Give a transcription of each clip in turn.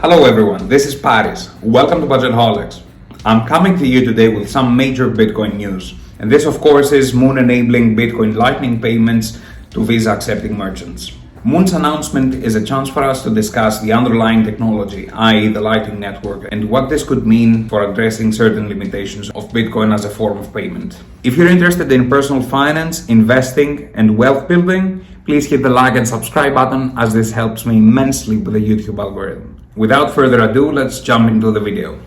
Hello everyone, this is Paris. Welcome to Budgetholics. I'm coming to you today with some major Bitcoin news. And this of course is Moon enabling Bitcoin Lightning payments to Visa accepting merchants. Moon's announcement is a chance for us to discuss the underlying technology, i.e. the Lightning Network, and what this could mean for addressing certain limitations of Bitcoin as a form of payment. If you're interested in personal finance, investing, and wealth building, please hit the like and subscribe button as this helps me immensely with the YouTube algorithm. Without further ado, let's jump into the video.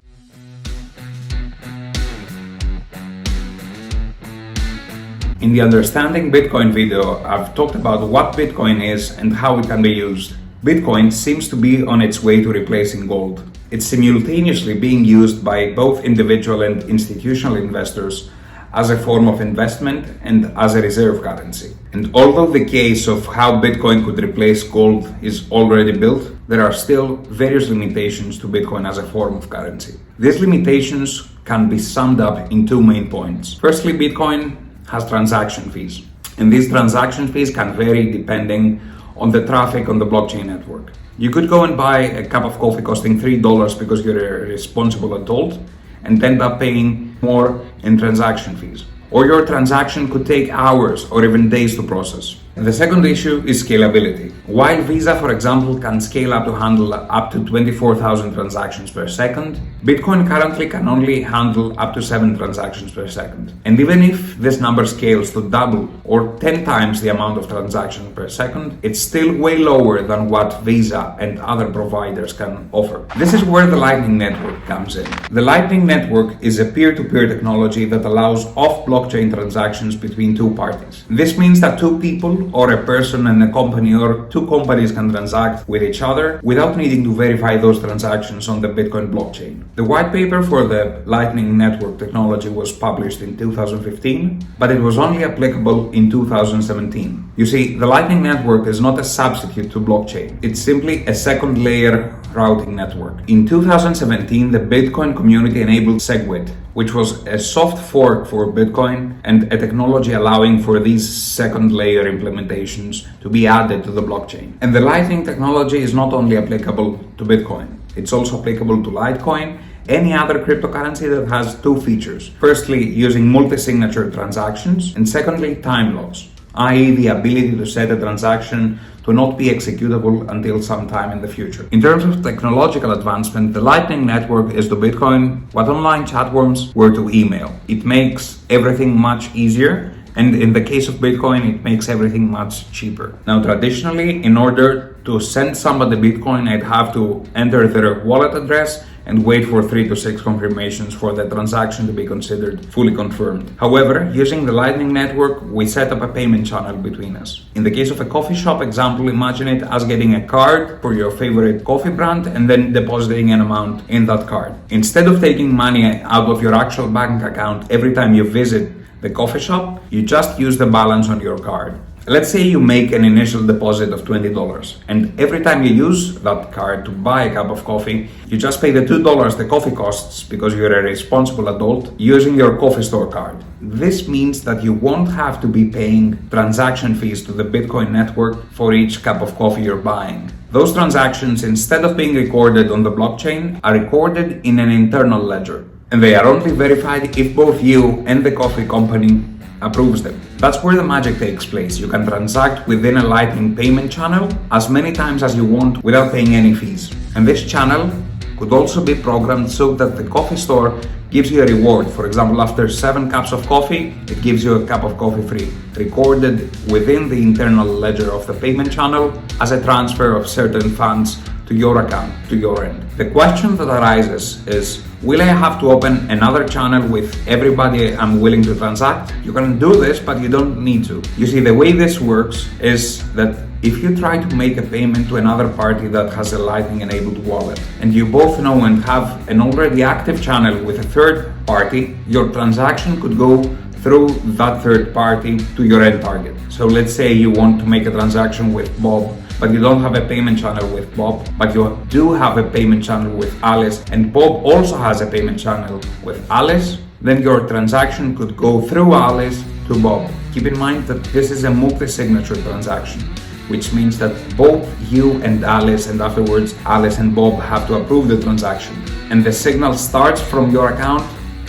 In the Understanding Bitcoin video, I've talked about what Bitcoin is and how it can be used. Bitcoin seems to be on its way to replacing gold. It's simultaneously being used by both individual and institutional investors as a form of investment and as a reserve currency. And although the case of how Bitcoin could replace gold is already built, there are still various limitations to Bitcoin as a form of currency. These limitations can be summed up in two main points. Firstly, Bitcoin has transaction fees, and these transaction fees can vary depending on the traffic on the blockchain network. You could go and buy a cup of coffee costing $3 because you're a responsible adult and end up paying more in transaction fees. Or your transaction could take hours or even days to process. And the second issue is scalability. While Visa, for example, can scale up to handle up to 24,000 transactions per second, Bitcoin currently can only handle up to 7 transactions per second. And even if this number scales to double or 10 times the amount of transactions per second, it's still way lower than what Visa and other providers can offer. This is where the Lightning Network comes in. The Lightning Network is a peer-to-peer technology that allows off-blockchain transactions between two parties. This means that two people or a person and a company or two companies can transact with each other without needing to verify those transactions on the Bitcoin blockchain. The white paper for the Lightning Network technology was published in 2015, but it was only applicable in 2017. You see, the Lightning Network is not a substitute to blockchain. It's simply a second layer routing network. In 2017, the Bitcoin community enabled SegWit, which was a soft fork for Bitcoin and a technology allowing for these second layer implementations to be added to the blockchain. And the Lightning technology is not only applicable to Bitcoin, it's also applicable to Litecoin, any other cryptocurrency that has two features. Firstly, using multi-signature transactions, and secondly, time locks, i.e. the ability to set a transaction to not be executable until some time in the future. In terms of technological advancement, the Lightning Network is to Bitcoin what online chatworms were to email. It makes everything much easier, and in the case of Bitcoin, it makes everything much cheaper. Now, traditionally, in order to send somebody Bitcoin, I'd have to enter their wallet address and wait for 3 to 6 confirmations for the transaction to be considered fully confirmed. However, using the Lightning Network, we set up a payment channel between us. In the case of a coffee shop example, imagine it as getting a card for your favorite coffee brand and then depositing an amount in that card. Instead of taking money out of your actual bank account every time you visit the coffee shop, you just use the balance on your card. Let's say you make an initial deposit of $20, and every time you use that card to buy a cup of coffee, you just pay the $2 the coffee costs because you're a responsible adult using your coffee store card. This means that you won't have to be paying transaction fees to the Bitcoin network for each cup of coffee you're buying. Those transactions, instead of being recorded on the blockchain, are recorded in an internal ledger, and they are only verified if both you and the coffee company approves them. That's where the magic takes place. You can transact within a Lightning payment channel as many times as you want without paying any fees. And this channel could also be programmed so that the coffee store gives you a reward. For example, after 7 cups of coffee, it gives you a cup of coffee free, recorded within the internal ledger of the payment channel as a transfer of certain funds to your account, to your end. The question that arises is, will I have to open another channel with everybody I'm willing to transact? You can do this, but you don't need to. You see, the way this works is that if you try to make a payment to another party that has a Lightning enabled wallet, and you both know and have an already active channel with a third party, your transaction could go through that third party to your end target. So let's say you want to make a transaction with Bob, but you don't have a payment channel with Bob, but you do have a payment channel with Alice, and Bob also has a payment channel with Alice, then your transaction could go through Alice to Bob. Keep in mind that this is a multi-signature transaction. which means that both you and Alice, and afterwards Alice and Bob, have to approve the transaction. And the signal starts from your account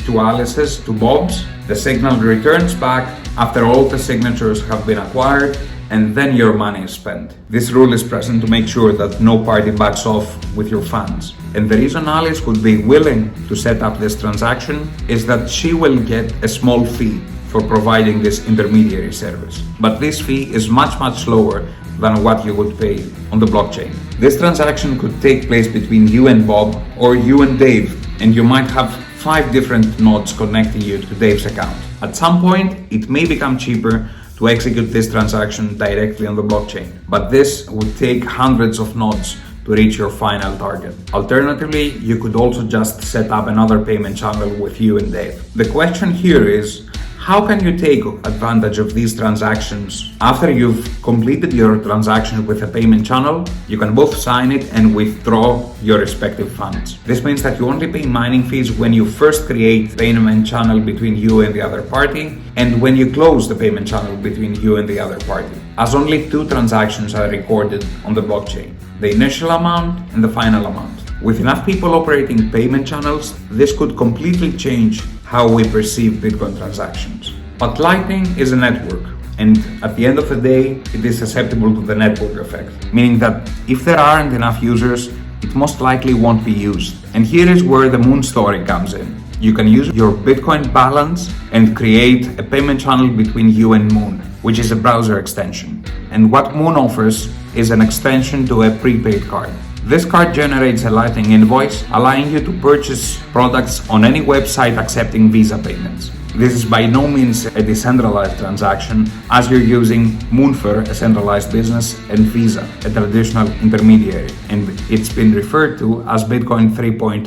to Alice's, to Bob's. The signal returns back after all the signatures have been acquired, and then your money is spent. This rule is present to make sure that no party backs off with your funds. And the reason Alice would be willing to set up this transaction is that she will get a small fee for providing this intermediary service. But this fee is much lower than what you would pay on the blockchain. This transaction could take place between you and Bob, or you and Dave, and you might have 5 different nodes connecting you to Dave's account. At some point, it may become cheaper to execute this transaction directly on the blockchain, but this would take hundreds of nodes to reach your final target. Alternatively, you could also just set up another payment channel with you and Dave. The question here is, how can you take advantage of these transactions? After you've completed your transaction with a payment channel, you can both sign it and withdraw your respective funds. This means that you only pay mining fees when you first create payment channel between you and the other party, and when you close the payment channel between you and the other party, as only 2 transactions are recorded on the blockchain: the initial amount and the final amount. With enough people operating payment channels, this could completely change how we perceive Bitcoin transactions. But Lightning is a network, and at the end of the day, it is susceptible to the network effect, meaning that if there aren't enough users, it most likely won't be used. And here is where the Moon story comes in. You can use your Bitcoin balance and create a payment channel between you and Moon, which is a browser extension. And what Moon offers is an extension to a prepaid card. This card generates a Lightning invoice, allowing you to purchase products on any website accepting Visa payments. This is by no means a decentralized transaction, as you're using Moonfer, a centralized business, and Visa, a traditional intermediary, and it's been referred to as Bitcoin 3.0,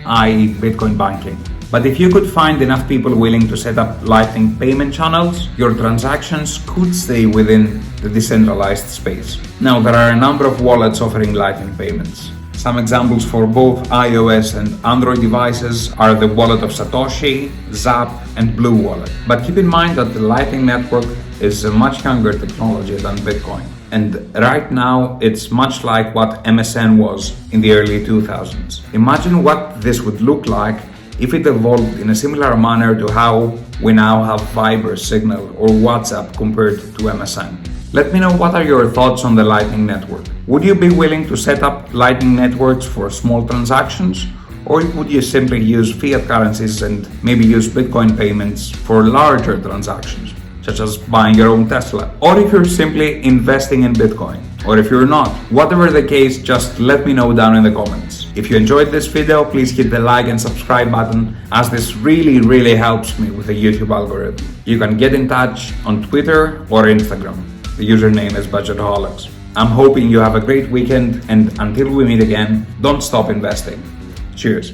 i.e. Bitcoin banking. But if you could find enough people willing to set up Lightning payment channels, your transactions could stay within the decentralized space. Now, there are a number of wallets offering Lightning payments. Some examples for both iOS and Android devices are the Wallet of Satoshi, Zap, and Blue Wallet. But keep in mind that the Lightning Network is a much younger technology than Bitcoin. And right now, it's much like what MSN was in the early 2000s. Imagine what this would look like if it evolved in a similar manner to how we now have Viber, Signal, or WhatsApp compared to MSN. Let me know what are your thoughts on the Lightning Network. Would you be willing to set up Lightning networks for small transactions? Or would you simply use fiat currencies and maybe use Bitcoin payments for larger transactions, such as buying your own Tesla? Or if you're simply investing in Bitcoin? Or if you're not? Whatever the case, just let me know down in the comments. If you enjoyed this video, please hit the like and subscribe button, as this really helps me with the YouTube algorithm. You can get in touch on Twitter or Instagram. The username is Budgetaholics. I'm hoping you have a great weekend, and until we meet again, don't stop investing. Cheers.